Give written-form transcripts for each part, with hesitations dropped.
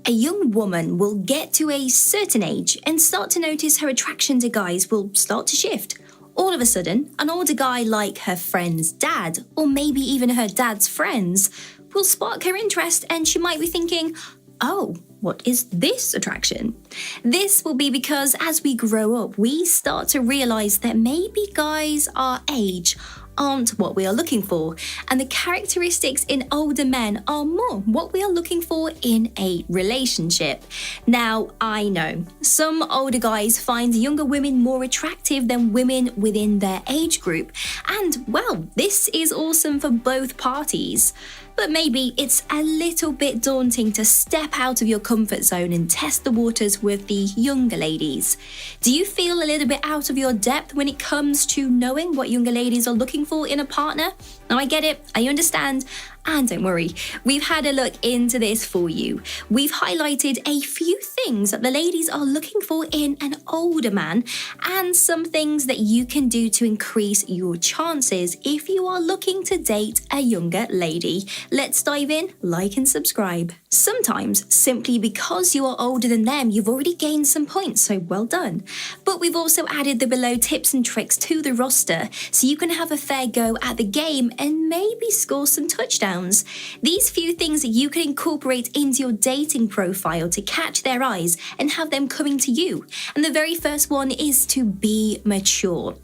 A young woman will get to a certain age and start to notice her attraction to guys will start to shift. All of a sudden, an older guy like her friend's dad, or maybe even her dad's friends, will spark her interest and she might be thinking, oh, what is this attraction? This will be because as we grow up, we start to realize that maybe guys our age aren't what we are looking for, and the characteristics in older men are more what we are looking for in a relationship. Now, I know some older guys find younger women more attractive than women within their age group, and well, this is awesome for both parties. But maybe it's a little bit daunting to step out of your comfort zone and test the waters with the younger ladies. Do you feel a little bit out of your depth when it comes to knowing what younger ladies are looking for in a partner? Now, I get it, I understand, and don't worry, we've had a look into this for you. We've highlighted a few things that the ladies are looking for in an older man and some things that you can do to increase your chances if you are looking to date a younger lady. Let's dive in, like and subscribe. Sometimes, simply because you are older than them, you've already gained some points, so well done. But we've also added the below tips and tricks to the roster so you can have a fair go at the game and maybe score some touchdowns. These few things that you can incorporate into your dating profile to catch their eyes and have them coming to you. And the very first one is to be mature.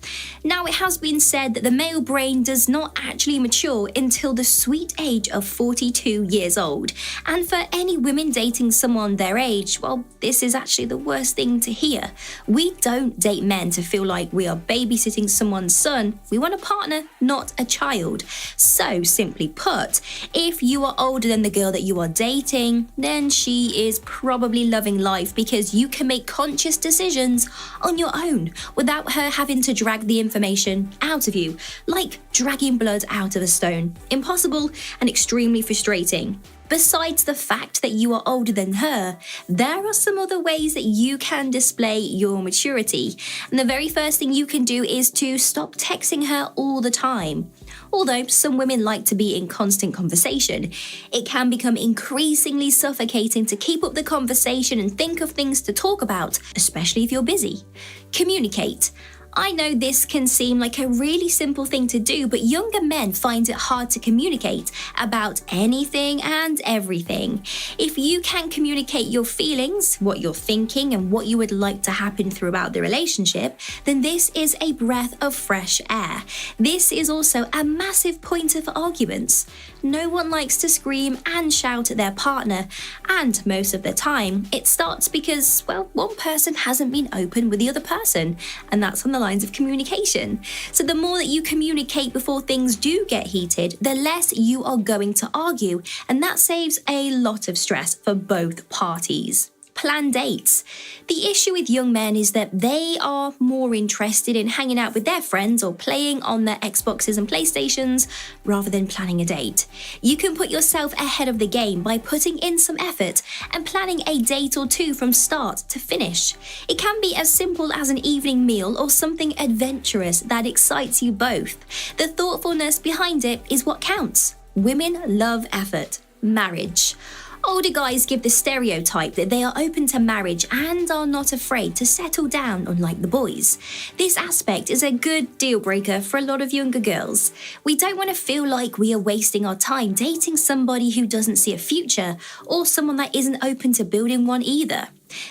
Now, it has been said that the male brain does not actually mature until the sweet age of 42 years old. And for any women dating someone their age, well, this is actually the worst thing to hear. We don't date men to feel like we are babysitting someone's son. We want a partner, not a child. So, simply put, if you are older than the girl that you are dating, then she is probably loving life because you can make conscious decisions on your own without her having to drag the information out of you, like dragging blood out of a stone. Impossible and extremely frustrating. Besides the fact that you are older than her, there are some other ways that you can display your maturity. And the very first thing you can do is to stop texting her all the time. Although some women like to be in constant conversation, it can become increasingly suffocating to keep up the conversation and think of things to talk about, especially if you're busy. Communicate. I know this can seem like a really simple thing to do, but younger men find it hard to communicate about anything and everything. If you can communicate your feelings, what you're thinking, and what you would like to happen throughout the relationship, then this is a breath of fresh air. This is also a massive pointer for arguments. No one likes to scream and shout at their partner, and most of the time, it starts because, well, one person hasn't been open with the other person, and that's on the lines of communication. So the more that you communicate before things do get heated, the less you are going to argue, and that saves a lot of stress for both parties. Plan dates. The issue with young men is that they are more interested in hanging out with their friends or playing on their Xboxes and PlayStations rather than planning a date. You can put yourself ahead of the game by putting in some effort and planning a date or two from start to finish. It can be as simple as an evening meal or something adventurous that excites you both. The thoughtfulness behind it is what counts. Women love effort. Marriage. Older guys give the stereotype that they are open to marriage and are not afraid to settle down, unlike the boys. This aspect is a good deal breaker for a lot of younger girls. We don't want to feel like we are wasting our time dating somebody who doesn't see a future or someone that isn't open to building one either.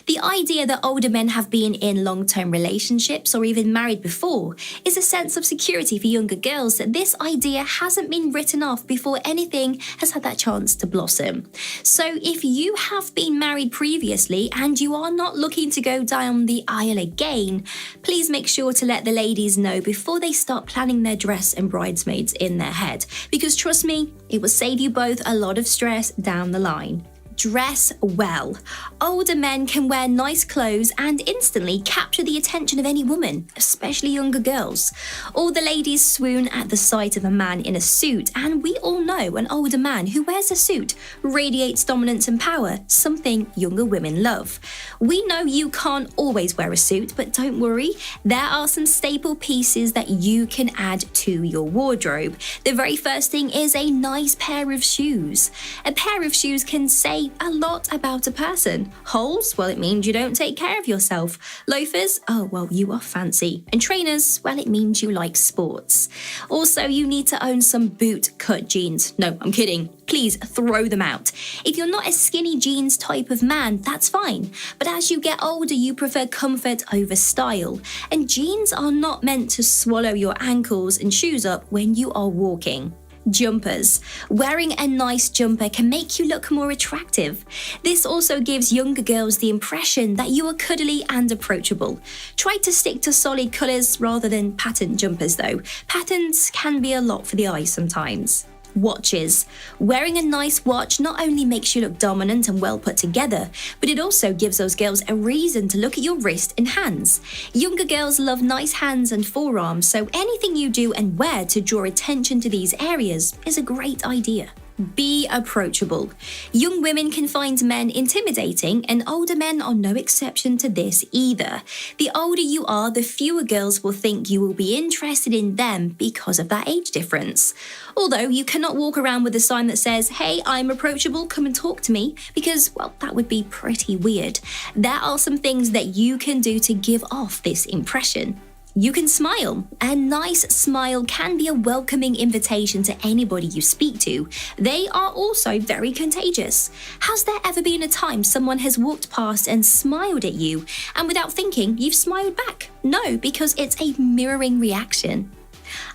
The idea that older men have been in long-term relationships or even married before is a sense of security for younger girls that this idea hasn't been written off before anything has had that chance to blossom. So if you have been married previously and you are not looking to go down the aisle again, please make sure to let the ladies know before they start planning their dress and bridesmaids in their head, because trust me, it will save you both a lot of stress down the line. Dress well. Older men can wear nice clothes and instantly capture the attention of any woman, especially younger girls. All the ladies swoon at the sight of a man in a suit, and we all know an older man who wears a suit radiates dominance and power, something younger women love. We know you can't always wear a suit, but don't worry, there are some staple pieces that you can add to your wardrobe. The very first thing is a nice pair of shoes. A pair of shoes can say say a lot about a person. Holes? Well, it means you don't take care of yourself. Loafers? Oh, well, you are fancy. And trainers? Well, it means you like sports. Also, you need to own some boot-cut jeans. No, I'm kidding. Please throw them out. If you're not a skinny jeans type of man, that's fine. But as you get older, you prefer comfort over style. And jeans are not meant to swallow your ankles and shoes up when you are walking. Jumpers. Wearing a nice jumper can make you look more attractive. This also gives younger girls the impression that you are cuddly and approachable. Try to stick to solid colours rather than pattern jumpers though. Patterns can be a lot for the eye sometimes. Watches. Wearing a nice watch not only makes you look dominant and well put together, but it also gives those girls a reason to look at your wrist and hands. Younger girls love nice hands and forearms, so anything you do and wear to draw attention to these areas is a great idea. Be approachable. Young women can find men intimidating, and older men are no exception to this either. The older you are, the fewer girls will think you will be interested in them because of that age difference. Although you cannot walk around with a sign that says, "Hey, I'm approachable, come and talk to me," because, well, that would be pretty weird. There are some things that you can do to give off this impression. You can smile. A nice smile can be a welcoming invitation to anybody you speak to. They are also very contagious. Has there ever been a time someone has walked past and smiled at you, and without thinking, you've smiled back? No, because it's a mirroring reaction.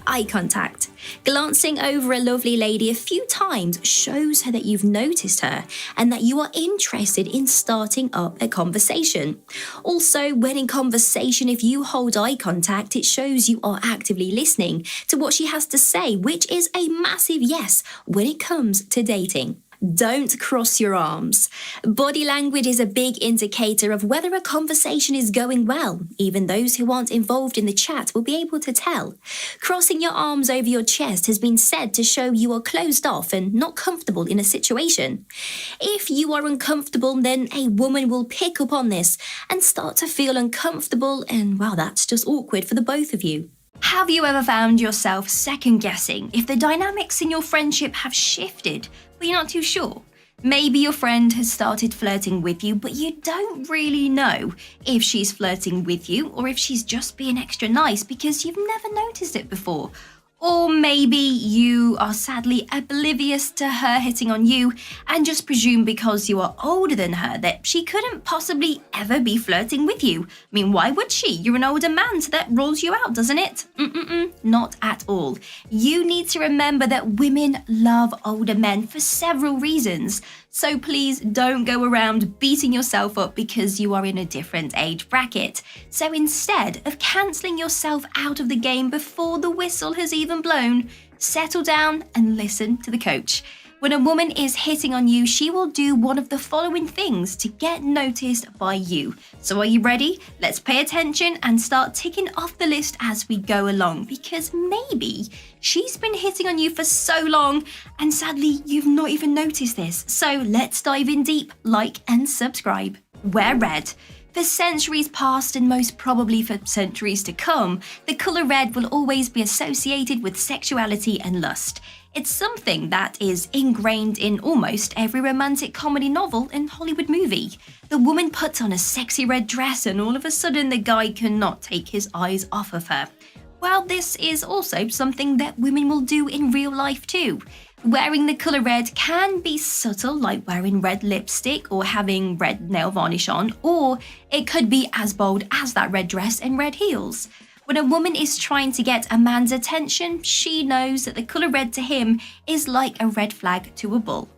Eye contact. Glancing over a lovely lady a few times shows her that you've noticed her and that you are interested in starting up a conversation. Also, when in conversation, if you hold eye contact, it shows you are actively listening to what she has to say, which is a massive yes when it comes to dating. Don't cross your arms. Body language is a big indicator of whether a conversation is going well. Even those who aren't involved in the chat will be able to tell. Crossing your arms over your chest has been said to show you are closed off and not comfortable in a situation. If you are uncomfortable, then a woman will pick up on this and start to feel uncomfortable, and well, that's just awkward for the both of you. Have you ever found yourself second-guessing if the dynamics in your friendship have shifted, but you're not too sure? Maybe your friend has started flirting with you, but you don't really know if she's flirting with you or if she's just being extra nice because you've never noticed it before. Or maybe you are sadly oblivious to her hitting on you and just presume because you are older than her that she couldn't possibly ever be flirting with you. I mean, why would she? You're an older man, so that rules you out, doesn't it? Not at all. You need to remember that women love older men for several reasons. So please don't go around beating yourself up because you are in a different age bracket. So instead of cancelling yourself out of the game before the whistle has even blown, settle down and listen to the coach. When a woman is hitting on you, she will do one of the following things to get noticed by you. So are you ready? Let's pay attention and start ticking off the list as we go along, because maybe she's been hitting on you for so long and sadly you've not even noticed this. So let's dive in deep, like and subscribe. Wear red. For centuries past and most probably for centuries to come, the colour red will always be associated with sexuality and lust. It's something that is ingrained in almost every romantic comedy novel and Hollywood movie. The woman puts on a sexy red dress and all of a sudden the guy cannot take his eyes off of her. Well, this is also something that women will do in real life too. Wearing the colour red can be subtle, like wearing red lipstick or having red nail varnish on, or it could be as bold as that red dress and red heels. When a woman is trying to get a man's attention, she knows that the colour red to him is like a red flag to a bull.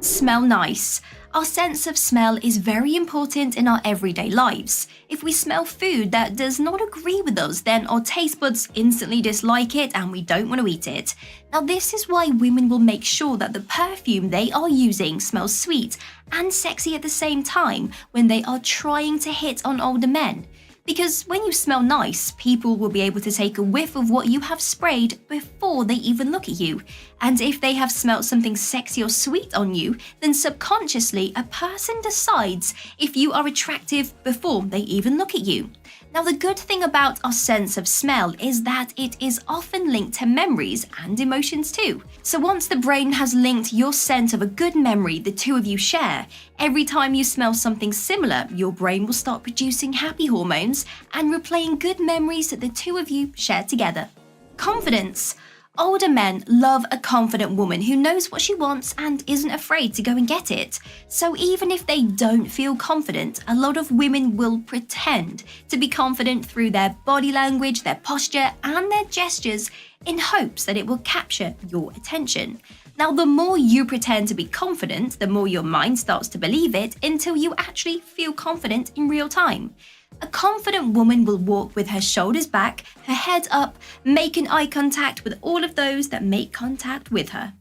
Smell nice. Our sense of smell is very important in our everyday lives. If we smell food that does not agree with us, then our taste buds instantly dislike it and we don't want to eat it. Now, this is why women will make sure that the perfume they are using smells sweet and sexy at the same time when they are trying to hit on older men. Because when you smell nice, people will be able to take a whiff of what you have sprayed before they even look at you. And if they have smelled something sexy or sweet on you, then subconsciously a person decides if you are attractive before they even look at you. Now, the good thing about our sense of smell is that it is often linked to memories and emotions too. So once the brain has linked your scent of a good memory the two of you share, every time you smell something similar, your brain will start producing happy hormones and replaying good memories that the two of you share together. Confidence. Older men love a confident woman who knows what she wants and isn't afraid to go and get it. So even if they don't feel confident, a lot of women will pretend to be confident through their body language, their posture, and their gestures in hopes that it will capture your attention. Now, the more you pretend to be confident, the more your mind starts to believe it until you actually feel confident in real time. A confident woman will walk with her shoulders back, her head up, making eye contact with all of those that make contact with her.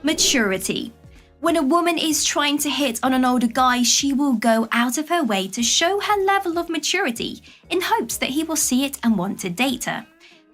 Maturity. When a woman is trying to hit on an older guy, she will go out of her way to show her level of maturity in hopes that he will see it and want to date her.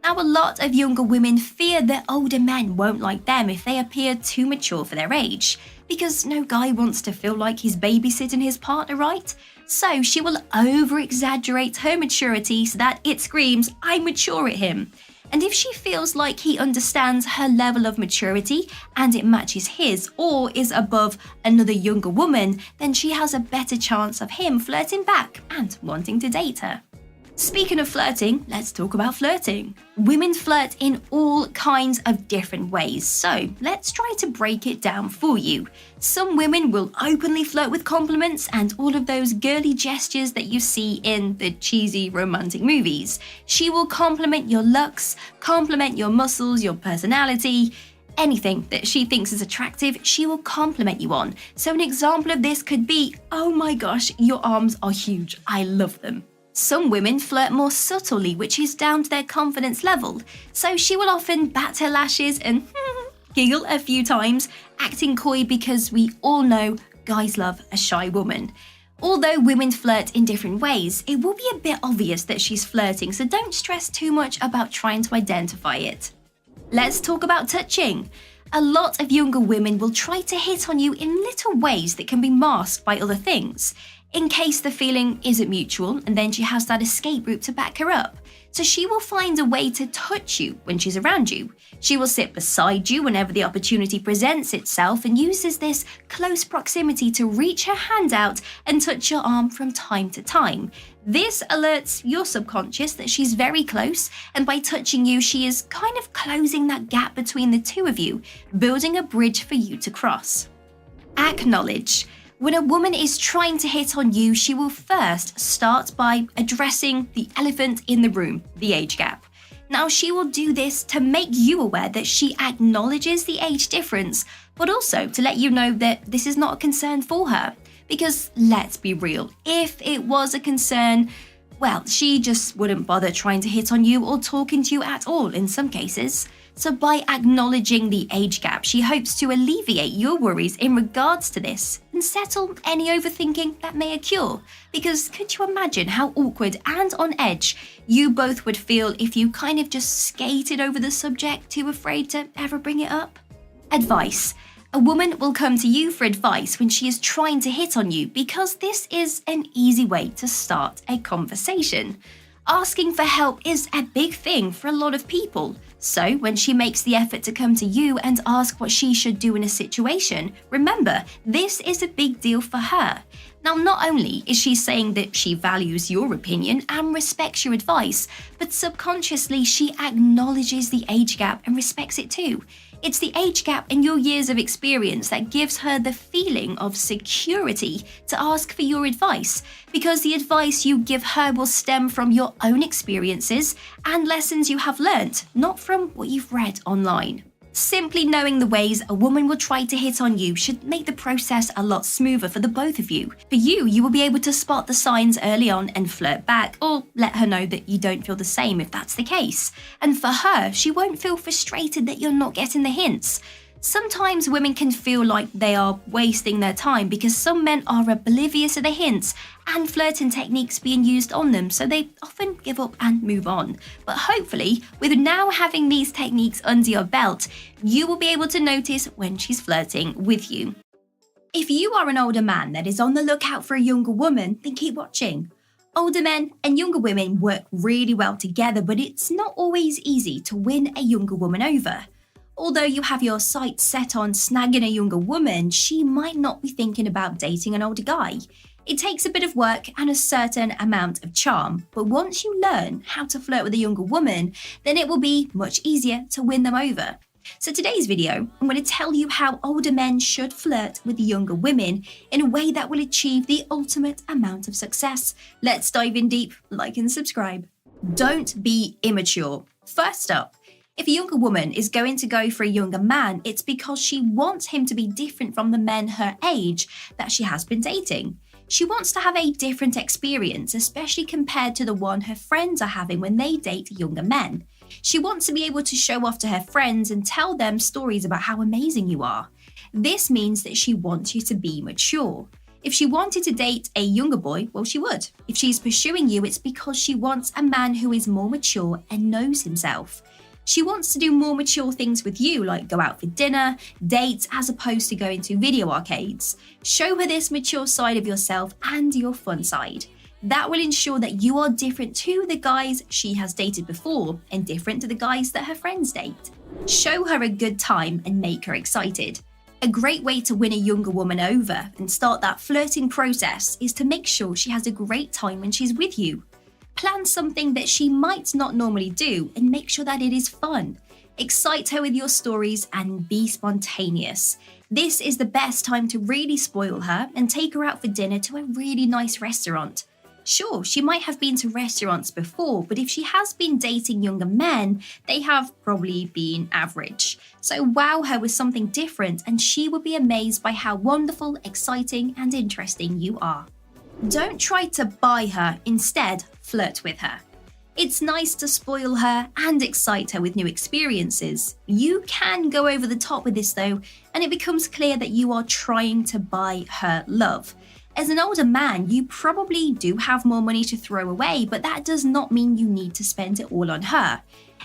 Now, a lot of younger women fear that older men won't like them if they appear too mature for their age, because no guy wants to feel like he's babysitting his partner, right? So she will over-exaggerate her maturity so that it screams, "I'm mature" at him. And if she feels like he understands her level of maturity and it matches his or is above another younger woman, then she has a better chance of him flirting back and wanting to date her. Speaking of flirting, let's talk about flirting. Women flirt in all kinds of different ways, so let's try to break it down for you. Some women will openly flirt with compliments and all of those girly gestures that you see in the cheesy romantic movies. She will compliment your looks, compliment your muscles, your personality. Anything that she thinks is attractive, she will compliment you on. So an example of this could be, "Oh my gosh, your arms are huge. I love them." Some women flirt more subtly, which is down to their confidence level. So she will often bat her lashes and giggle a few times, acting coy because we all know guys love a shy woman. Although women flirt in different ways, it will be a bit obvious that she's flirting, so don't stress too much about trying to identify it. Let's talk about touching. A lot of younger women will try to hit on you in little ways that can be masked by other things, in case the feeling isn't mutual, and then she has that escape route to back her up. So she will find a way to touch you when she's around you. She will sit beside you whenever the opportunity presents itself and uses this close proximity to reach her hand out and touch your arm from time to time. This alerts your subconscious that she's very close, and by touching you, she is kind of closing that gap between the two of you, building a bridge for you to cross. Acknowledge. When a woman is trying to hit on you, she will first start by addressing the elephant in the room, the age gap. Now, she will do this to make you aware that she acknowledges the age difference, but also to let you know that this is not a concern for her. Because let's be real, if it was a concern, well, she just wouldn't bother trying to hit on you or talking to you at all in some cases. So by acknowledging the age gap, she hopes to alleviate your worries in regards to this and settle any overthinking that may occur. Because could you imagine how awkward and on edge you both would feel if you kind of just skated over the subject, too afraid to ever bring it up? Advice. A woman will come to you for advice when she is trying to hit on you because this is an easy way to start a conversation. Asking for help is a big thing for a lot of people. So when she makes the effort to come to you and ask what she should do in a situation, remember, this is a big deal for her. Now, not only is she saying that she values your opinion and respects your advice, but subconsciously she acknowledges the age gap and respects it too. It's the age gap and your years of experience that gives her the feeling of security to ask for your advice, because the advice you give her will stem from your own experiences and lessons you have learnt, not from what you've read online. Simply knowing the ways a woman will try to hit on you should make the process a lot smoother for the both of you. For you, you will be able to spot the signs early on and flirt back, or let her know that you don't feel the same if that's the case. And for her, she won't feel frustrated that you're not getting the hints. Sometimes women can feel like they are wasting their time because some men are oblivious to the hints and flirting techniques being used on them, so they often give up and move on. But hopefully, with now having these techniques under your belt, you will be able to notice when she's flirting with you. If you are an older man that is on the lookout for a younger woman, then keep watching. Older men and younger women work really well together, but it's not always easy to win a younger woman over. Although you have your sights set on snagging a younger woman, she might not be thinking about dating an older guy. It takes a bit of work and a certain amount of charm, but once you learn how to flirt with a younger woman, then it will be much easier to win them over. So today's video, I'm going to tell you how older men should flirt with younger women in a way that will achieve the ultimate amount of success. Let's dive in deep, like and subscribe. Don't be immature. First up, if a younger woman is going to go for a younger man, it's because she wants him to be different from the men her age that she has been dating. She wants to have a different experience, especially compared to the one her friends are having when they date younger men. She wants to be able to show off to her friends and tell them stories about how amazing you are. This means that she wants you to be mature. If she wanted to date a younger boy, well, she would. If she's pursuing you, it's because she wants a man who is more mature and knows himself. She wants to do more mature things with you, like go out for dinner, dates, as opposed to going to video arcades. Show her this mature side of yourself and your fun side. That will ensure that you are different to the guys she has dated before and different to the guys that her friends date. Show her a good time and make her excited. A great way to win a younger woman over and start that flirting process is to make sure she has a great time when she's with you. Plan something that she might not normally do and make sure that it is fun. Excite her with your stories and be spontaneous. This is the best time to really spoil her and take her out for dinner to a really nice restaurant. Sure, she might have been to restaurants before, but if she has been dating younger men, they have probably been average. So wow her with something different and she will be amazed by how wonderful, exciting and interesting you are. Don't try to buy her, instead flirt with her. It's nice to spoil her and excite her with new experiences. You can go over the top with this though, and it becomes clear that you are trying to buy her love. As an older man, you probably do have more money to throw away, but that does not mean you need to spend it all on her.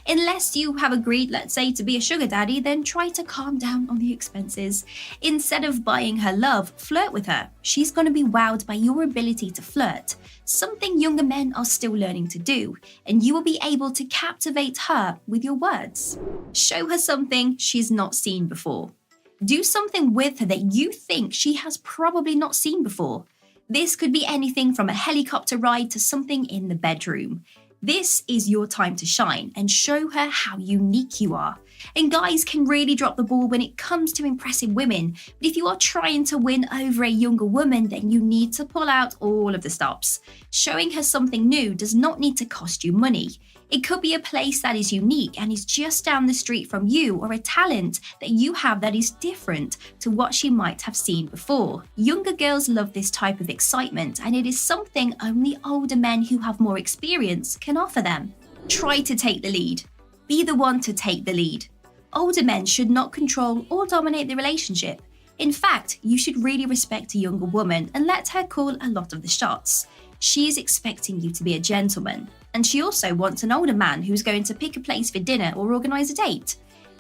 Unless you have agreed, let's say, to be a sugar daddy, then try to calm down on the expenses. Instead of buying her love, flirt with her. She's going to be wowed by your ability to flirt, something younger men are still learning to do, and you will be able to captivate her with your words. Show her something she's not seen before. Do something with her that you think she has probably not seen before. This could be anything from a helicopter ride to something in the bedroom. This is your time to shine and show her how unique you are. And guys can really drop the ball when it comes to impressing women. But if you are trying to win over a younger woman, then you need to pull out all of the stops. Showing her something new does not need to cost you money. It could be a place that is unique and is just down the street from you, or a talent that you have that is different to what she might have seen before. Younger girls love this type of excitement, and it is something only older men who have more experience can offer them. Try to take the lead. Be the one to take the lead. Older men should not control or dominate the relationship. In fact, you should really respect a younger woman and let her call a lot of the shots. She is expecting you to be a gentleman, and she also wants an older man who's going to pick a place for dinner or organise a date.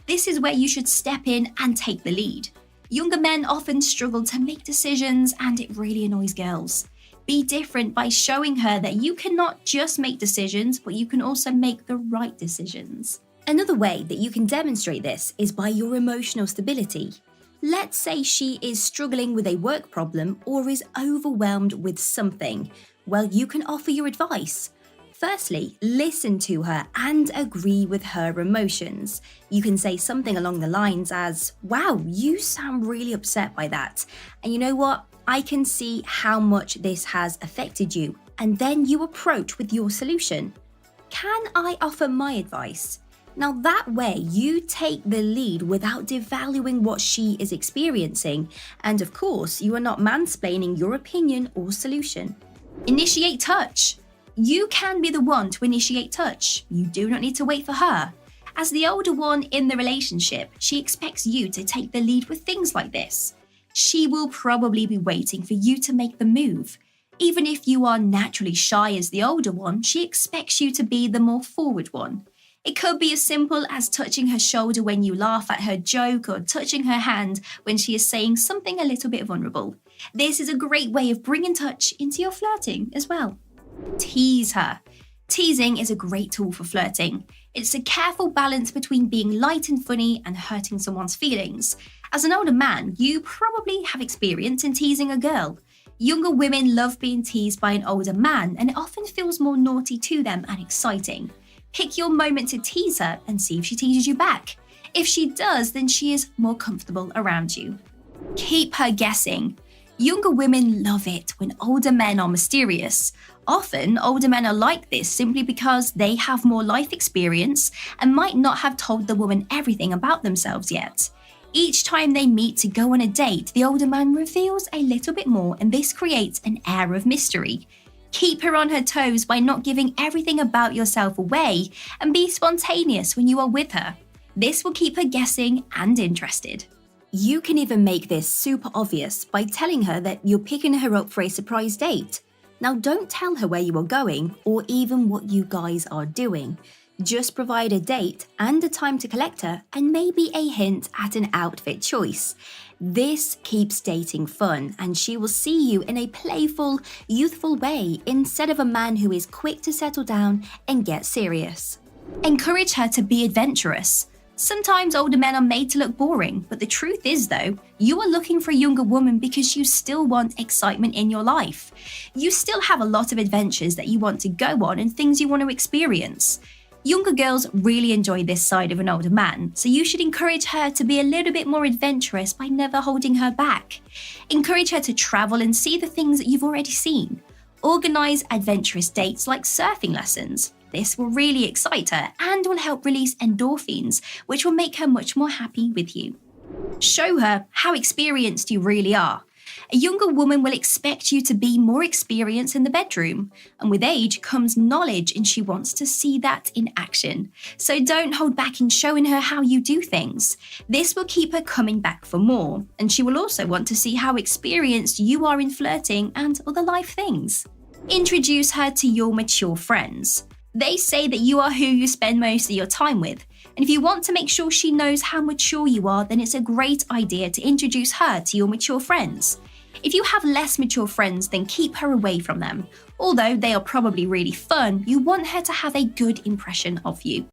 This is where you should step in and take the lead. Younger men often struggle to make decisions, and it really annoys girls. Be different by showing her that you cannot just make decisions, but you can also make the right decisions. Another way that you can demonstrate this is by your emotional stability. Let's say she is struggling with a work problem or is overwhelmed with something. Well, you can offer your advice. Firstly, listen to her and agree with her emotions. You can say something along the lines as, "Wow, you sound really upset by that. And you know what? I can see how much this has affected you." And then you approach with your solution. "Can I offer my advice?" Now that way you take the lead without devaluing what she is experiencing. And of course, you are not mansplaining your opinion or solution. Initiate touch. You can be the one to initiate touch. You do not need to wait for her. As the older one in the relationship, she expects you to take the lead with things like this. She will probably be waiting for you to make the move. Even if you are naturally shy as the older one, she expects you to be the more forward one. It could be as simple as touching her shoulder when you laugh at her joke, or touching her hand when she is saying something a little bit vulnerable. This is a great way of bringing touch into your flirting as well. Tease her. Teasing is a great tool for flirting. It's a careful balance between being light and funny and hurting someone's feelings. As an older man, you probably have experience in teasing a girl. Younger women love being teased by an older man, and it often feels more naughty to them and exciting. Pick your moment to tease her and see if she teases you back. If she does, then she is more comfortable around you. Keep her guessing. Younger women love it when older men are mysterious. Often, older men are like this simply because they have more life experience and might not have told the woman everything about themselves yet. Each time they meet to go on a date, the older man reveals a little bit more, and this creates an air of mystery. Keep her on her toes by not giving everything about yourself away, and be spontaneous when you are with her. This will keep her guessing and interested. You can even make this super obvious by telling her that you're picking her up for a surprise date. Now, don't tell her where you are going or even what you guys are doing. Just provide a date and a time to collect her, and maybe a hint at an outfit choice. This keeps dating fun, and she will see you in a playful, youthful way instead of a man who is quick to settle down and get serious. Encourage her to be adventurous. Sometimes older men are made to look boring, but the truth is though, you are looking for a younger woman because you still want excitement in your life. You still have a lot of adventures that you want to go on and things you want to experience. Younger girls really enjoy this side of an older man, so you should encourage her to be a little bit more adventurous by never holding her back. Encourage her to travel and see the things that you've already seen. Organise adventurous dates like surfing lessons. This will really excite her and will help release endorphins, which will make her much more happy with you. Show her how experienced you really are. A younger woman will expect you to be more experienced in the bedroom, and with age comes knowledge, and she wants to see that in action. So don't hold back in showing her how you do things. This will keep her coming back for more, and she will also want to see how experienced you are in flirting and other life things. Introduce her to your mature friends. They say that you are who you spend most of your time with, and if you want to make sure she knows how mature you are, then it's a great idea to introduce her to your mature friends. If you have less mature friends, then keep her away from them. Although they are probably really fun, you want her to have a good impression of you.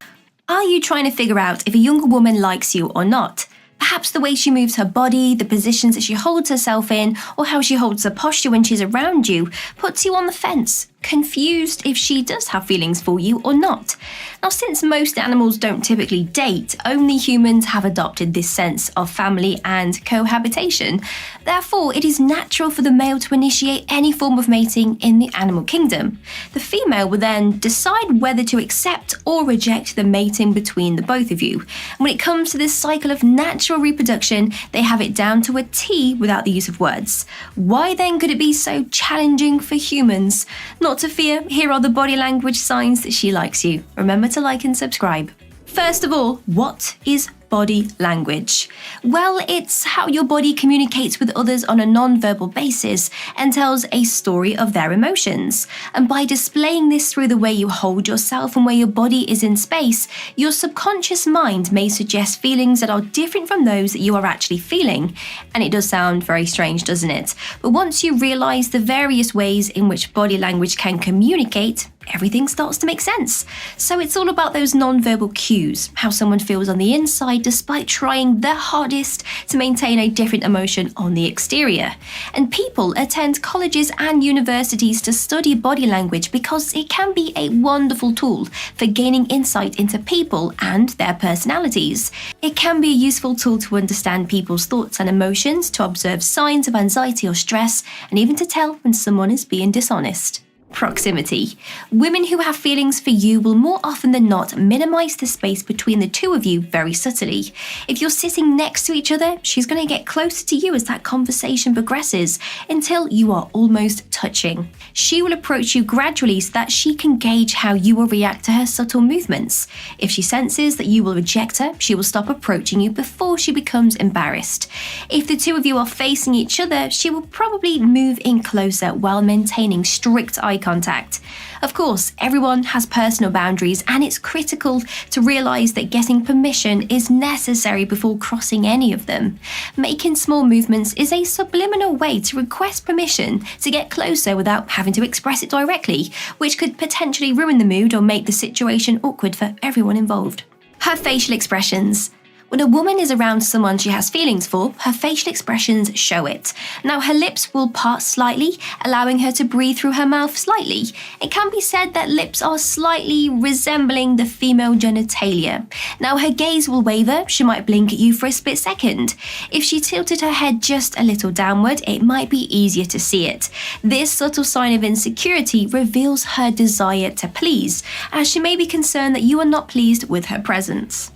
Are you trying to figure out if a younger woman likes you or not? Perhaps the way she moves her body, the positions that she holds herself in, or how she holds her posture when she's around you puts you on the fence, confused if she does have feelings for you or not. Now, since most animals don't typically date, only humans have adopted this sense of family and cohabitation. Therefore, it is natural for the male to initiate any form of mating in the animal kingdom. The female will then decide whether to accept or reject the mating between the both of you. And when it comes to this cycle of natural reproduction, they have it down to a T without the use of words. Why then could it be so challenging for humans? Not to fear, here are the body language signs that she likes you. Remember to like and subscribe. First of all, what is body language? Well, it's how your body communicates with others on a non-verbal basis and tells a story of their emotions. And by displaying this through the way you hold yourself and where your body is in space, your subconscious mind may suggest feelings that are different from those that you are actually feeling. And it does sound very strange, doesn't it? But once you realize the various ways in which body language can communicate, everything starts to make sense. So it's all about those non-verbal cues, how someone feels on the inside despite trying their hardest to maintain a different emotion on the exterior. And people attend colleges and universities to study body language because it can be a wonderful tool for gaining insight into people and their personalities. It can be a useful tool to understand people's thoughts and emotions, to observe signs of anxiety or stress, and even to tell when someone is being dishonest. Proximity. Women who have feelings for you will more often than not minimize the space between the two of you very subtly. If you're sitting next to each other, she's going to get closer to you as that conversation progresses until you are almost touching. She will approach you gradually so that she can gauge how you will react to her subtle movements. If she senses that you will reject her, she will stop approaching you before she becomes embarrassed. If the two of you are facing each other, she will probably move in closer while maintaining strict eye contact. Of course, everyone has personal boundaries, and it's critical to realise that getting permission is necessary before crossing any of them. Making small movements is a subliminal way to request permission to get closer without having to express it directly, which could potentially ruin the mood or make the situation awkward for everyone involved. Her facial expressions. When a woman is around someone she has feelings for, her facial expressions show it. Now, her lips will part slightly, allowing her to breathe through her mouth slightly. It can be said that lips are slightly resembling the female genitalia. Now, her gaze will waver, she might blink at you for a split second. If she tilted her head just a little downward, it might be easier to see it. This subtle sign of insecurity reveals her desire to please, as she may be concerned that you are not pleased with her presence.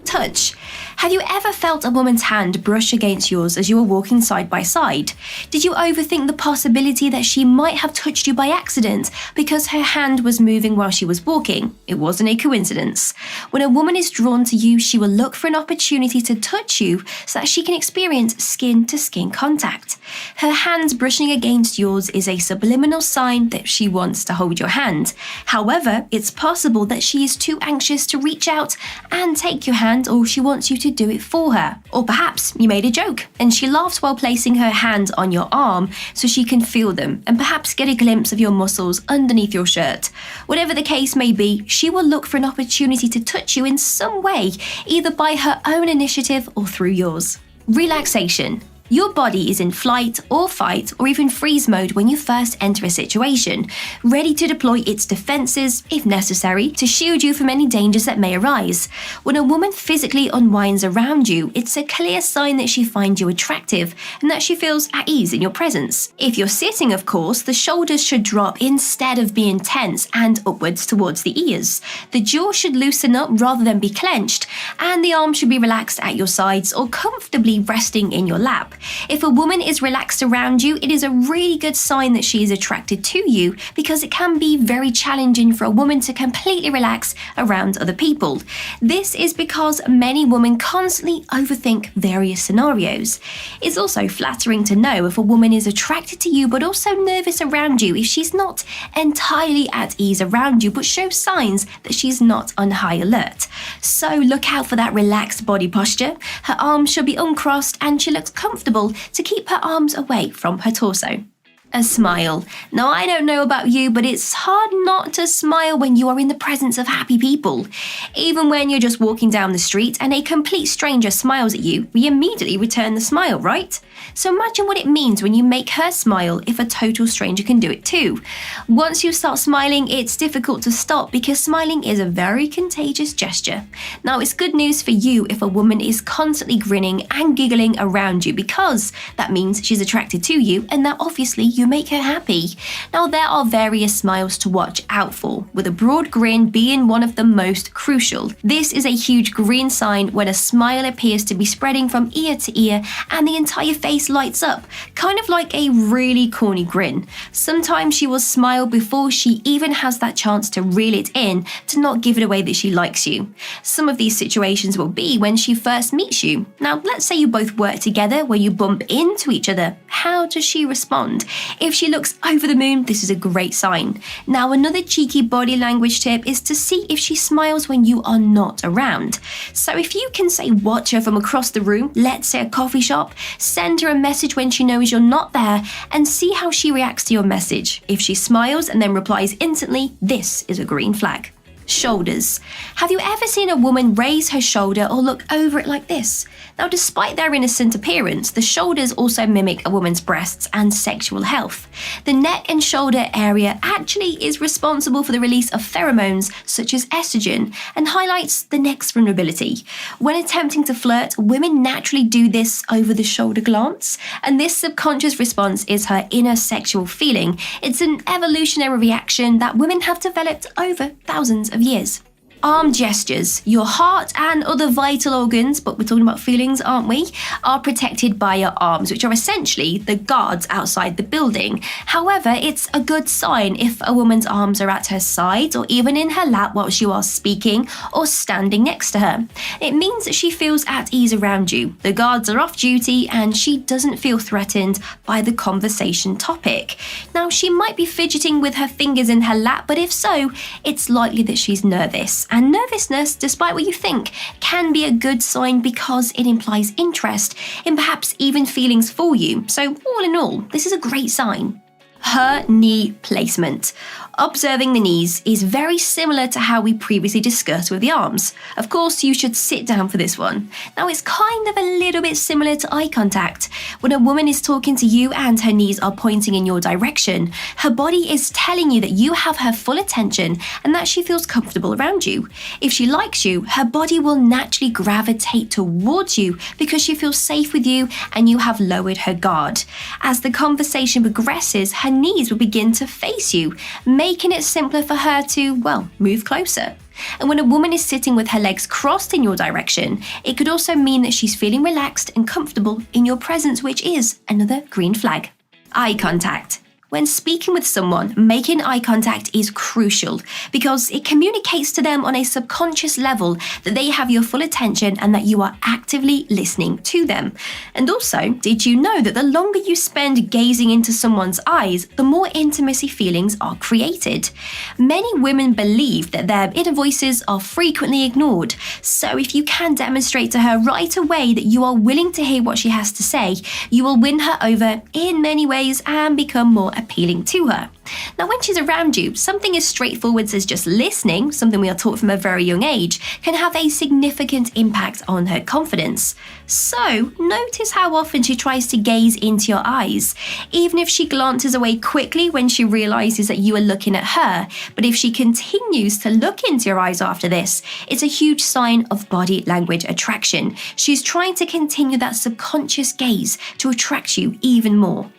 Touch. Have you ever felt a woman's hand brush against yours as you were walking side by side? Did you overthink the possibility that she might have touched you by accident because her hand was moving while she was walking? It wasn't a coincidence. When a woman is drawn to you, she will look for an opportunity to touch you so that she can experience skin-to-skin contact. Her hands brushing against yours is a subliminal sign that she wants to hold your hand. However, it's possible that she is too anxious to reach out and take your hand, or she wants you to do it for her. Or perhaps you made a joke and she laughs while placing her hand on your arm so she can feel them and perhaps get a glimpse of your muscles underneath your shirt. Whatever the case may be, she will look for an opportunity to touch you in some way, either by her own initiative or through yours. Relaxation. Your body is in flight or fight or even freeze mode when you first enter a situation, ready to deploy its defenses, if necessary, to shield you from any dangers that may arise. When a woman physically unwinds around you, it's a clear sign that she finds you attractive and that she feels at ease in your presence. If you're sitting, of course, the shoulders should drop instead of being tense and upwards towards the ears. The jaw should loosen up rather than be clenched, and the arms should be relaxed at your sides or comfortably resting in your lap. If a woman is relaxed around you, it is a really good sign that she is attracted to you, because it can be very challenging for a woman to completely relax around other people. This is because many women constantly overthink various scenarios. It's also flattering to know if a woman is attracted to you but also nervous around you if she's not entirely at ease around you but shows signs that she's not on high alert. So look out for that relaxed body posture. Her arms should be uncrossed and she looks comfortable to keep her arms away from her torso. A smile. Now, I don't know about you, but it's hard not to smile when you are in the presence of happy people. Even when you're just walking down the street and a complete stranger smiles at you, we immediately return the smile, right? So imagine what it means when you make her smile if a total stranger can do it too. Once you start smiling, it's difficult to stop because smiling is a very contagious gesture. Now, it's good news for you if a woman is constantly grinning and giggling around you, because that means she's attracted to you and that obviously you make her happy. Now, there are various smiles to watch out for, with a broad grin being one of the most crucial. This is a huge green sign when a smile appears to be spreading from ear to ear and the entire face lights up, kind of like a really corny grin. Sometimes she will smile before she even has that chance to reel it in to not give it away that she likes you. Some of these situations will be when she first meets you. Now, let's say you both work together where you bump into each other. How does she respond? If she looks over the moon, this is a great sign. Now, another cheeky body language tip is to see if she smiles when you are not around. So if you can say watch her from across the room, let's say a coffee shop, send her a message when she knows you're not there and see how she reacts to your message. If she smiles and then replies instantly, this is a green flag. Shoulders. Have you ever seen a woman raise her shoulder or look over it like this? Now, despite their innocent appearance, the shoulders also mimic a woman's breasts and sexual health. The neck and shoulder area actually is responsible for the release of pheromones such as estrogen and highlights the neck's vulnerability. When attempting to flirt, women naturally do this over the shoulder glance, and this subconscious response is her inner sexual feeling. It's an evolutionary reaction that women have developed over thousands of years. Arm gestures. Your heart and other vital organs, but we're talking about feelings, aren't we, are protected by your arms, which are essentially the guards outside the building. However, it's a good sign if a woman's arms are at her sides or even in her lap whilst you are speaking or standing next to her. It means that she feels at ease around you. The guards are off duty and she doesn't feel threatened by the conversation topic. Now, she might be fidgeting with her fingers in her lap, but if so, it's likely that she's nervous. And nervousness, despite what you think, can be a good sign because it implies interest in perhaps even feelings for you. So all in all, this is a great sign. Her knee placement. Observing the knees is very similar to how we previously discussed with the arms. Of course, you should sit down for this one. Now, it's kind of a little bit similar to eye contact. When a woman is talking to you and her knees are pointing in your direction, her body is telling you that you have her full attention and that she feels comfortable around you. If she likes you, her body will naturally gravitate towards you because she feels safe with you and you have lowered her guard. As the conversation progresses, her knees will begin to face you, making it simpler for her to, move closer. And when a woman is sitting with her legs crossed in your direction, it could also mean that she's feeling relaxed and comfortable in your presence, which is another green flag. Eye contact. When speaking with someone, making eye contact is crucial because it communicates to them on a subconscious level that they have your full attention and that you are actively listening to them. And also, did you know that the longer you spend gazing into someone's eyes, the more intimacy feelings are created? Many women believe that their inner voices are frequently ignored. So if you can demonstrate to her right away that you are willing to hear what she has to say, you will win her over in many ways and become more appealing to her. Now, when she's around you, something as straightforward as just listening, something we are taught from a very young age, can have a significant impact on her confidence. So, notice how often she tries to gaze into your eyes. Even if she glances away quickly when she realizes that you are looking at her, but if she continues to look into your eyes after this, it's a huge sign of body language attraction. She's trying to continue that subconscious gaze to attract you even more.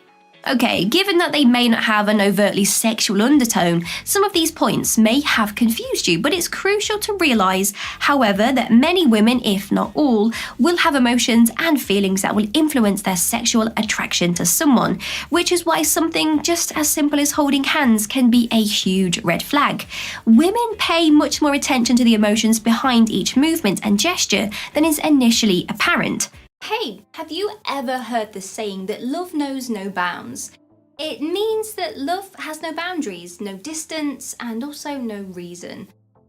Okay, given that they may not have an overtly sexual undertone, some of these points may have confused you, but it's crucial to realise, however, that many women, if not all, will have emotions and feelings that will influence their sexual attraction to someone, which is why something just as simple as holding hands can be a huge red flag. Women pay much more attention to the emotions behind each movement and gesture than is initially apparent. Hey, have you ever heard the saying that love knows no bounds? It means that love has no boundaries, no distance, and also no reason.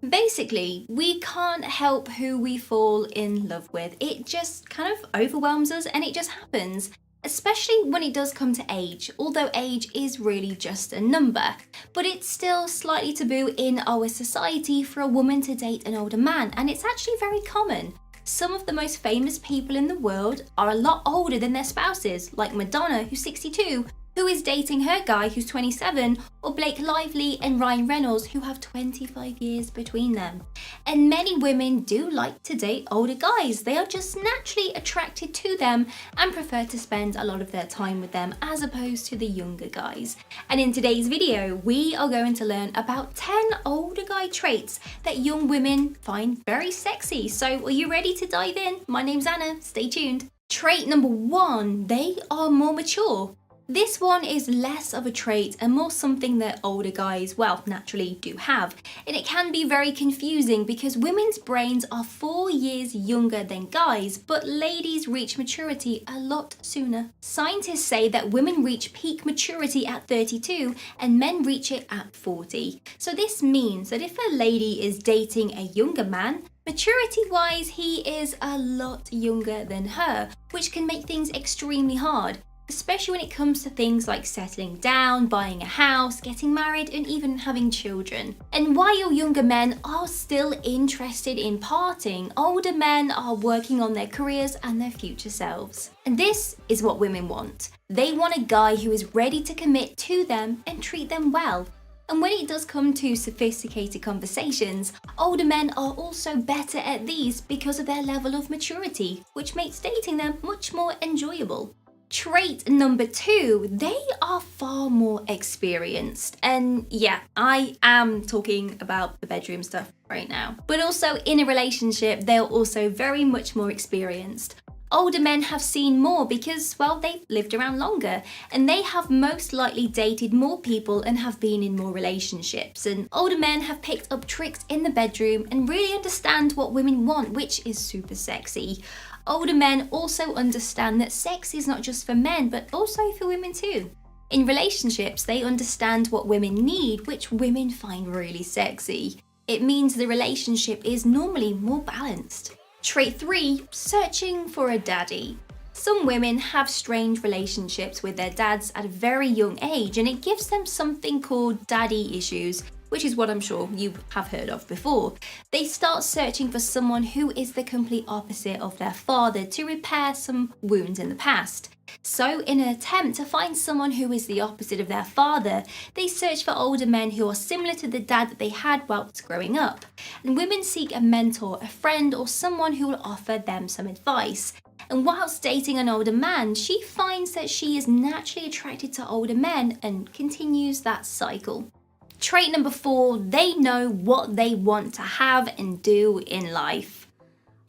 Basically, we can't help who we fall in love with. It just kind of overwhelms us and it just happens, especially when it does come to age, although age is really just a number. But it's still slightly taboo in our society for a woman to date an older man, and it's actually very common. Some of the most famous people in the world are a lot older than their spouses, like Madonna, who's 62, who is dating her guy who's 27, or Blake Lively and Ryan Reynolds, who have 25 years between them. And many women do like to date older guys. They are just naturally attracted to them and prefer to spend a lot of their time with them as opposed to the younger guys. And in today's video, we are going to learn about 10 older guy traits that young women find very sexy. So are you ready to dive in? My name's Anna, stay tuned. Trait number 1, they are more mature. This one is less of a trait and more something that older guys, naturally do have. And it can be very confusing because women's brains are 4 years younger than guys, but ladies reach maturity a lot sooner. Scientists say that women reach peak maturity at 32 and men reach it at 40. So this means that if a lady is dating a younger man, maturity-wise, he is a lot younger than her, which can make things extremely hard, especially when it comes to things like settling down, buying a house, getting married, and even having children. And while younger men are still interested in partying, older men are working on their careers and their future selves. And this is what women want. They want a guy who is ready to commit to them and treat them well. And when it does come to sophisticated conversations, older men are also better at these because of their level of maturity, which makes dating them much more enjoyable. Trait number 2, they are far more experienced. And yeah, I am talking about the bedroom stuff right now. But also in a relationship, they're also very much more experienced. Older men have seen more because, well, they've lived around longer, and they have most likely dated more people and have been in more relationships. And older men have picked up tricks in the bedroom and really understand what women want, which is super sexy. Older men also understand that sex is not just for men, but also for women too. In relationships, they understand what women need, which women find really sexy. It means the relationship is normally more balanced. Trait 3, searching for a daddy. Some women have strained relationships with their dads at a very young age, and it gives them something called daddy issues, which is what I'm sure you have heard of before. They start searching for someone who is the complete opposite of their father to repair some wounds in the past. So in an attempt to find someone who is the opposite of their father, they search for older men who are similar to the dad that they had whilst growing up. And women seek a mentor, a friend, or someone who will offer them some advice. And whilst dating an older man, she finds that she is naturally attracted to older men and continues that cycle. Trait number 4, they know what they want to have and do in life.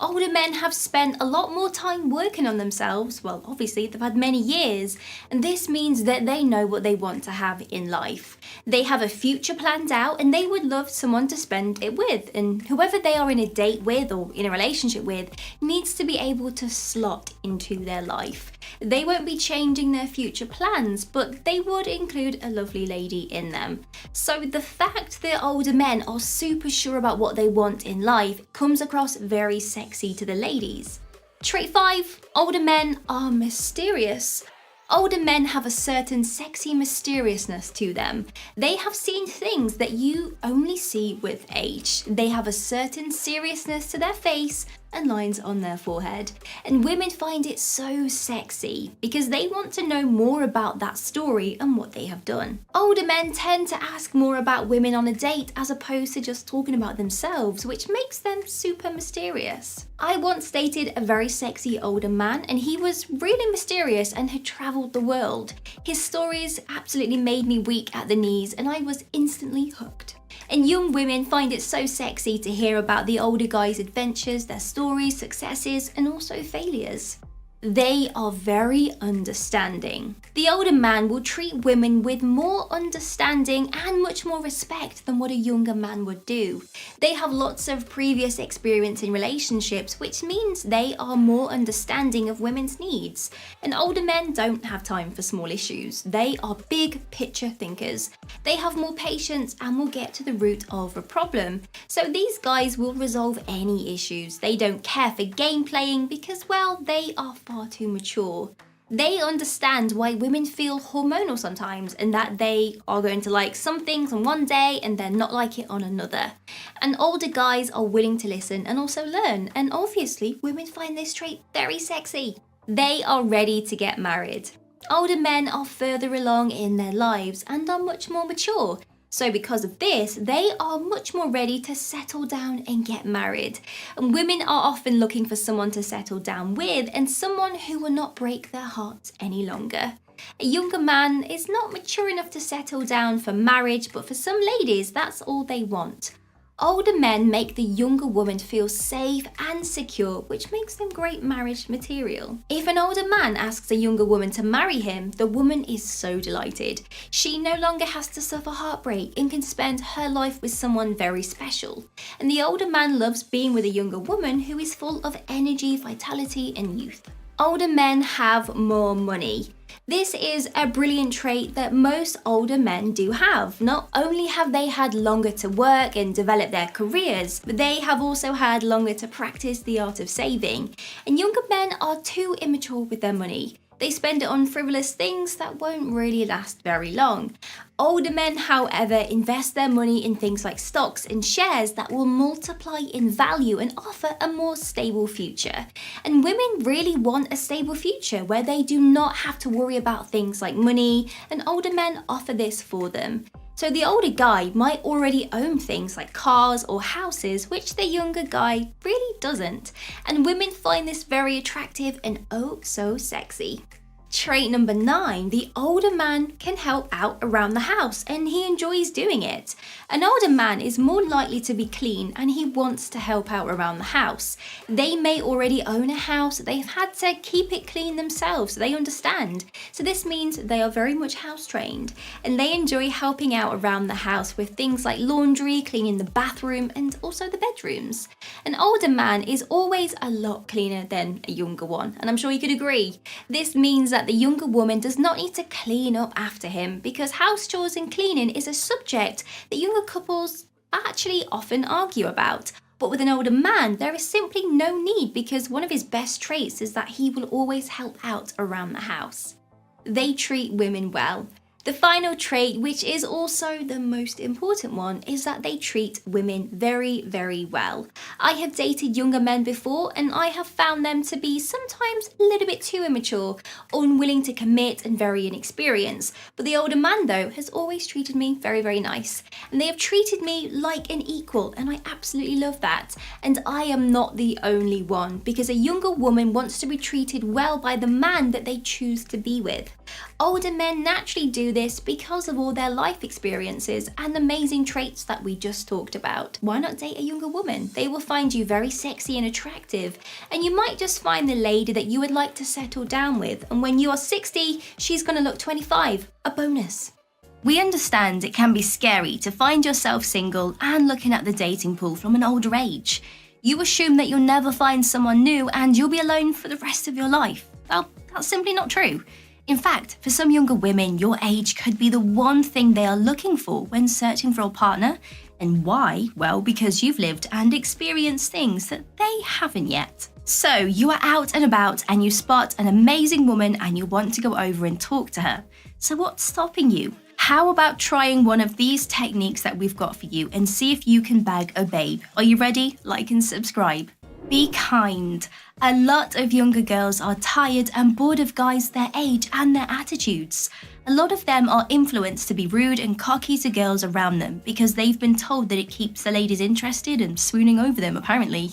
Older men have spent a lot more time working on themselves. Well, obviously they've had many years, and this means that they know what they want to have in life. They have a future planned out and they would love someone to spend it with, and whoever they are in a date with or in a relationship with needs to be able to slot into their life. They won't be changing their future plans, but they would include a lovely lady in them. So the fact that older men are super sure about what they want in life comes across very sexy to the ladies. Trait 5, older men are mysterious. Older men have a certain sexy mysteriousness to them. They have seen things that you only see with age. They have a certain seriousness to their face and lines on their forehead. And women find it so sexy because they want to know more about that story and what they have done. Older men tend to ask more about women on a date as opposed to just talking about themselves, which makes them super mysterious. I once dated a very sexy older man, and he was really mysterious and had travelled the world. His stories absolutely made me weak at the knees, and I was instantly hooked. And young women find it so sexy to hear about the older guy's adventures, their stories, successes, and also failures. They are very understanding. The older man will treat women with more understanding and much more respect than what a younger man would do. They have lots of previous experience in relationships, which means they are more understanding of women's needs. And older men don't have time for small issues. They are big picture thinkers. They have more patience and will get to the root of a problem. So these guys will resolve any issues. They don't care for game playing because, well, they are far too mature. They understand why women feel hormonal sometimes, and that they are going to like some things on one day and then not like it on another. And older guys are willing to listen and also learn, and obviously women find this trait very sexy. They are ready to get married. Older men are further along in their lives and are much more mature. So because of this, they are much more ready to settle down and get married. And women are often looking for someone to settle down with and someone who will not break their hearts any longer. A younger man is not mature enough to settle down for marriage, but for some ladies, that's all they want. Older men make the younger woman feel safe and secure, which makes them great marriage material. If an older man asks a younger woman to marry him, the woman is so delighted. She no longer has to suffer heartbreak and can spend her life with someone very special. And the older man loves being with a younger woman who is full of energy, vitality, and youth. Older men have more money. This is a brilliant trait that most older men do have. Not only have they had longer to work and develop their careers, but they have also had longer to practice the art of saving. And younger men are too immature with their money. They spend it on frivolous things that won't really last very long. Older men, however, invest their money in things like stocks and shares that will multiply in value and offer a more stable future. And women really want a stable future where they do not have to worry about things like money, and older men offer this for them. So the older guy might already own things like cars or houses, which the younger guy really doesn't. And women find this very attractive and oh so sexy. Trait number 9, the older man can help out around the house and he enjoys doing it. An older man is more likely to be clean and he wants to help out around the house. They may already own a house, they've had to keep it clean themselves, so they understand. So this means they are very much house trained and they enjoy helping out around the house with things like laundry, cleaning the bathroom and also the bedrooms. An older man is always a lot cleaner than a younger one, and I'm sure you could agree. This means that the younger woman does not need to clean up after him because house chores and cleaning is a subject that younger couples actually often argue about. But with an older man, there is simply no need because one of his best traits is that he will always help out around the house. They treat women well. The final trait, which is also the most important one, is that they treat women very, very well. I have dated younger men before and I have found them to be sometimes a little bit too immature, unwilling to commit and very inexperienced. But the older man though has always treated me very, very nice. And they have treated me like an equal and I absolutely love that. And I am not the only one because a younger woman wants to be treated well by the man that they choose to be with. Older men naturally do this because of all their life experiences and amazing traits that we just talked about. Why not date a younger woman? They will find you very sexy and attractive, and you might just find the lady that you would like to settle down with, and when you are 60, she's gonna look 25. A bonus. We understand it can be scary to find yourself single and looking at the dating pool from an older age. You assume that you'll never find someone new and you'll be alone for the rest of your life. Well, that's simply not true. In fact, for some younger women, your age could be the one thing they are looking for when searching for a partner. And why? Well, because you've lived and experienced things that they haven't yet. So you are out and about and you spot an amazing woman and you want to go over and talk to her. So what's stopping you? How about trying one of these techniques that we've got for you and see if you can bag a babe? Are you ready? Like and subscribe. Be kind. A lot of younger girls are tired and bored of guys their age and their attitudes. A lot of them are influenced to be rude and cocky to girls around them because they've been told that it keeps the ladies interested and swooning over them apparently.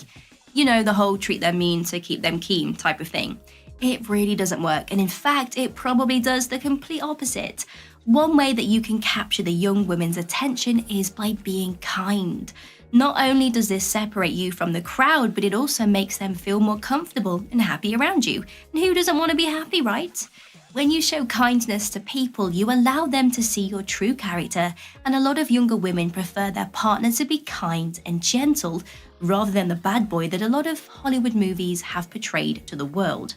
You know, the whole treat them mean to keep them keen type of thing. It really doesn't work, and in fact it probably does the complete opposite. One way that you can capture the young women's attention is by being kind. Not only does this separate you from the crowd, but it also makes them feel more comfortable and happy around you. And who doesn't want to be happy, right? When you show kindness to people, you allow them to see your true character, and a lot of younger women prefer their partner to be kind and gentle, rather than the bad boy that a lot of Hollywood movies have portrayed to the world.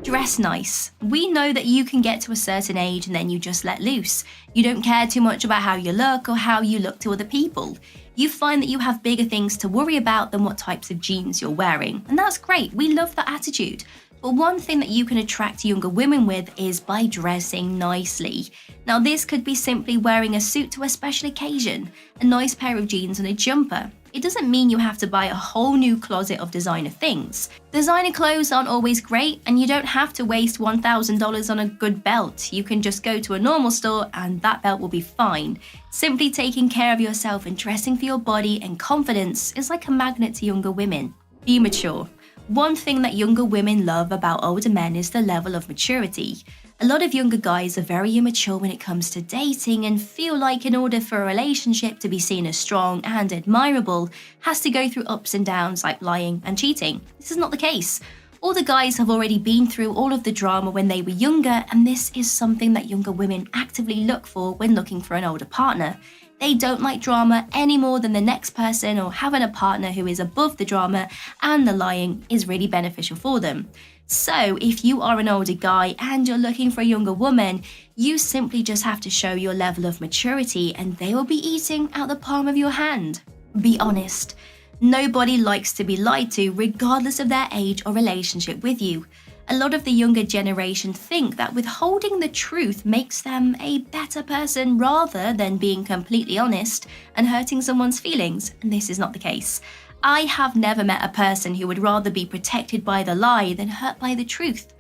Dress nice. We know that you can get to a certain age and then you just let loose. You don't care too much about how you look or how you look to other people. You find that you have bigger things to worry about than what types of jeans you're wearing. And that's great, we love that attitude. But one thing that you can attract younger women with is by dressing nicely. Now this could be simply wearing a suit to a special occasion, a nice pair of jeans and a jumper. It doesn't mean you have to buy a whole new closet of designer things. Designer clothes aren't always great, and you don't have to waste $1,000 on a good belt. You can just go to a normal store and that belt will be fine. Simply taking care of yourself and dressing for your body and confidence is like a magnet to younger women. Be mature. One thing that younger women love about older men is the level of maturity. A lot of younger guys are very immature when it comes to dating and feel like in order for a relationship to be seen as strong and admirable, has to go through ups and downs like lying and cheating. This is not the case. All the guys have already been through all of the drama when they were younger, and this is something that younger women actively look for when looking for an older partner. They don't like drama any more than the next person, or having a partner who is above the drama and the lying is really beneficial for them. So if you are an older guy and you're looking for a younger woman, you simply just have to show your level of maturity and they will be eating out the palm of your hand. Be honest. Nobody likes to be lied to regardless of their age or relationship with you. A lot of the younger generation think that withholding the truth makes them a better person rather than being completely honest and hurting someone's feelings, and this is not the case. I have never met a person who would rather be protected by the lie than hurt by the truth.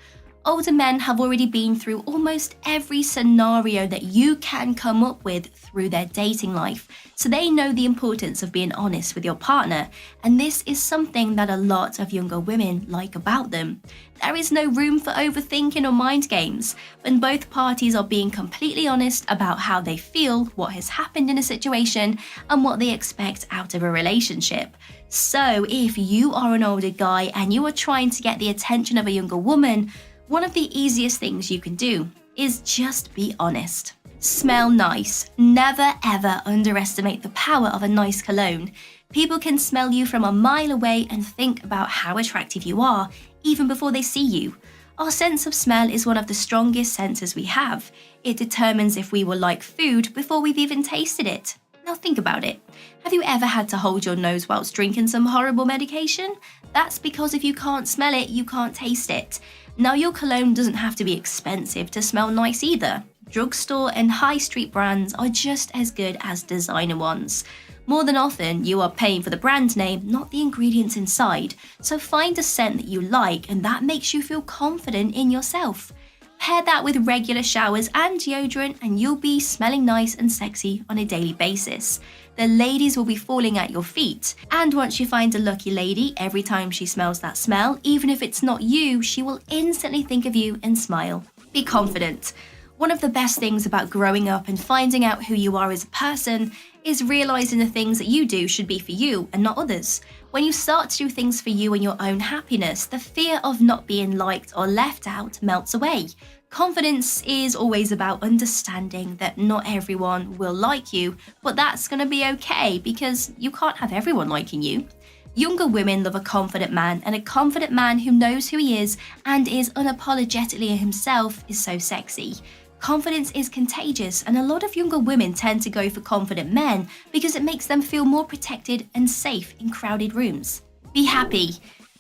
Older men have already been through almost every scenario that you can come up with through their dating life, so they know the importance of being honest with your partner, and this is something that a lot of younger women like about them. There is no room for overthinking or mind games. When both parties are being completely honest about how they feel, what has happened in a situation, and what they expect out of a relationship. So if you are an older guy and you are trying to get the attention of a younger woman, one of the easiest things you can do is just be honest. Smell nice. Never ever underestimate the power of a nice cologne. People can smell you from a mile away and think about how attractive you are, even before they see you. Our sense of smell is one of the strongest senses we have. It determines if we will like food before we've even tasted it. Now think about it. Have you ever had to hold your nose whilst drinking some horrible medication? That's because if you can't smell it, you can't taste it. Now your cologne doesn't have to be expensive to smell nice either. Drugstore and high street brands are just as good as designer ones. More than often, you are paying for the brand name, not the ingredients inside. So find a scent that you like and that makes you feel confident in yourself. Pair that with regular showers and deodorant and you'll be smelling nice and sexy on a daily basis. The ladies will be falling at your feet. And once you find a lucky lady, every time she smells that smell, even if it's not you, she will instantly think of you and smile. Be confident. One of the best things about growing up and finding out who you are as a person is realizing the things that you do should be for you and not others. When you start to do things for you and your own happiness, the fear of not being liked or left out melts away. Confidence is always about understanding that not everyone will like you, but that's going to be okay because you can't have everyone liking you. Younger women love a confident man, and a confident man who knows who he is and is unapologetically himself is so sexy. Confidence is contagious, and a lot of younger women tend to go for confident men because it makes them feel more protected and safe in crowded rooms. Be happy.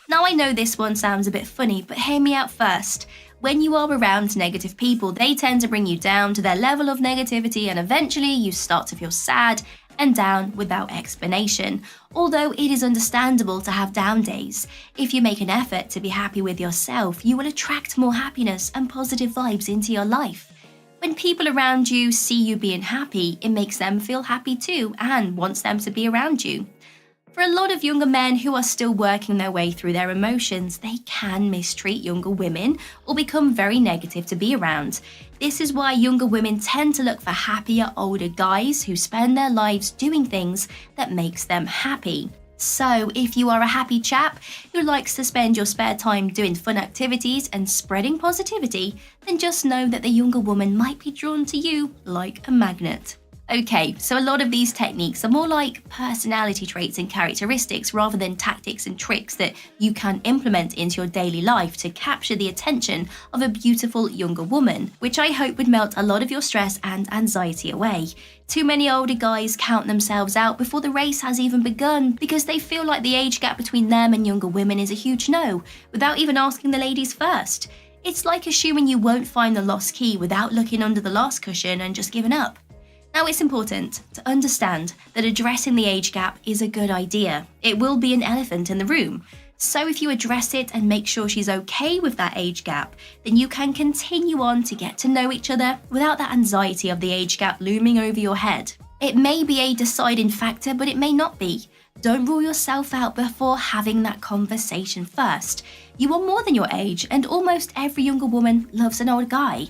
Now I know this one sounds a bit funny, but hear me out first. When you are around negative people, they tend to bring you down to their level of negativity, and eventually you start to feel sad and down without explanation. Although it is understandable to have down days, if you make an effort to be happy with yourself, you will attract more happiness and positive vibes into your life. When people around you see you being happy, it makes them feel happy too and wants them to be around you. For a lot of younger men who are still working their way through their emotions, they can mistreat younger women or become very negative to be around. This is why younger women tend to look for happier older guys who spend their lives doing things that makes them happy. So if you are a happy chap who likes to spend your spare time doing fun activities and spreading positivity, then just know that the younger woman might be drawn to you like a magnet. Okay, so a lot of these techniques are more like personality traits and characteristics rather than tactics and tricks that you can implement into your daily life to capture the attention of a beautiful younger woman, which I hope would melt a lot of your stress and anxiety away. Too many older guys count themselves out before the race has even begun because they feel like the age gap between them and younger women is a huge no, without even asking the ladies first. It's like assuming you won't find the lost key without looking under the last cushion and just giving up. Now, it's important to understand that addressing the age gap is a good idea. It will be an elephant in the room. So if you address it and make sure she's okay with that age gap, then you can continue on to get to know each other without that anxiety of the age gap looming over your head. It may be a deciding factor, but it may not be. Don't rule yourself out before having that conversation first. You are more than your age, and almost every younger woman loves an older guy.